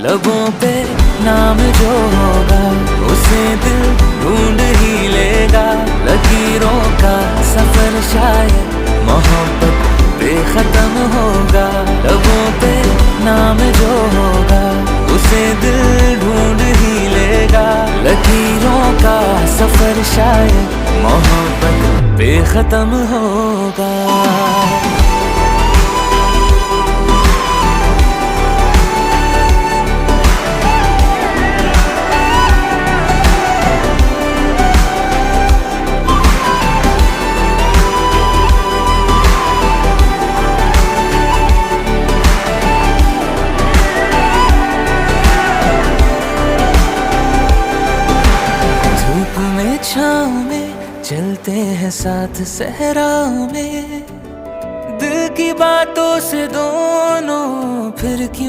लबों पे नाम जो होगा उसे दिल ढूंढ ही लेगा। लकीरों का सफर शायद मोहब्बत बेखत्म होगा। लबों पे नाम जो होगा उसे दिल ढूंढ ही लेगा। लकीरों का सफर शायद मोहब्बत बेखत्म होगा। छाँव में चलते हैं साथ सहरा में, दिल की बातों से दोनों फिर क्यों